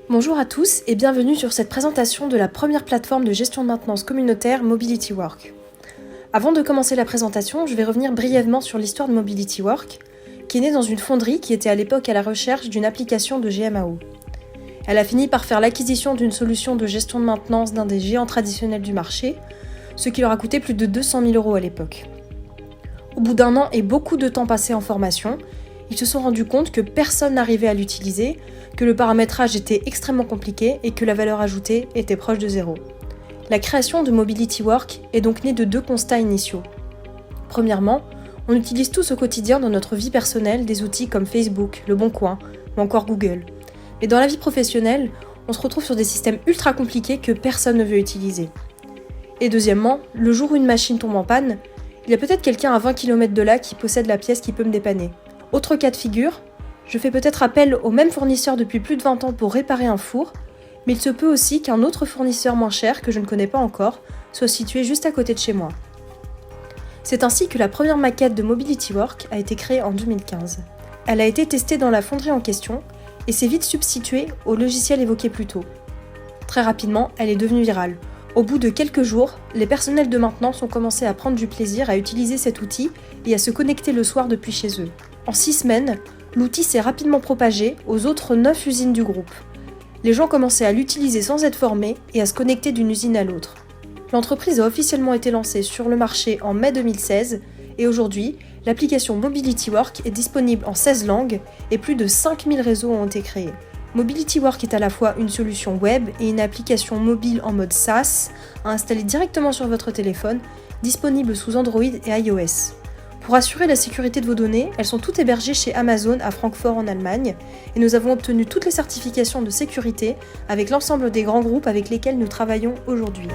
Bonjour à tous et bienvenue sur cette présentation de la première plateforme de gestion de maintenance communautaire Mobility Work. Avant de commencer la présentation, je vais revenir brièvement sur l'histoire de Mobility Work, qui est née dans une fonderie qui était à l'époque à la recherche d'une application de GMAO. Elle a fini par faire l'acquisition d'une solution de gestion de maintenance d'un des géants traditionnels du marché, ce qui leur a coûté plus de 200 000 € à l'époque. Au bout d'un an et beaucoup de temps passé en formation, ils se sont rendus compte que personne n'arrivait à l'utiliser, que le paramétrage était extrêmement compliqué et que la valeur ajoutée était proche de zéro. La création de Mobility Work est donc née de deux constats initiaux. Premièrement, on utilise tous au quotidien dans notre vie personnelle des outils comme Facebook, Le Bon Coin ou encore Google. Mais dans la vie professionnelle, on se retrouve sur des systèmes ultra compliqués que personne ne veut utiliser. Et deuxièmement, le jour où une machine tombe en panne, il y a peut-être quelqu'un à 20 km de là qui possède la pièce qui peut me dépanner. Autre cas de figure, je fais peut-être appel au même fournisseur depuis plus de 20 ans pour réparer un four, mais il se peut aussi qu'un autre fournisseur moins cher, que je ne connais pas encore, soit situé juste à côté de chez moi. C'est ainsi que la première maquette de Mobility Work a été créée en 2015. Elle a été testée dans la fonderie en question et s'est vite substituée au logiciel évoqué plus tôt. Très rapidement, elle est devenue virale. Au bout de quelques jours, les personnels de maintenance ont commencé à prendre du plaisir à utiliser cet outil et à se connecter le soir depuis chez eux. En 6 semaines, l'outil s'est rapidement propagé aux autres 9 usines du groupe. Les gens commençaient à l'utiliser sans être formés et à se connecter d'une usine à l'autre. L'entreprise a officiellement été lancée sur le marché en mai 2016 et aujourd'hui, l'application Mobility Work est disponible en 16 langues et plus de 5000 réseaux ont été créés. Mobility Work est à la fois une solution web et une application mobile en mode SaaS à installer directement sur votre téléphone, disponible sous Android et iOS. Pour assurer la sécurité de vos données, elles sont toutes hébergées chez Amazon à Francfort en Allemagne et nous avons obtenu toutes les certifications de sécurité avec l'ensemble des grands groupes avec lesquels nous travaillons aujourd'hui.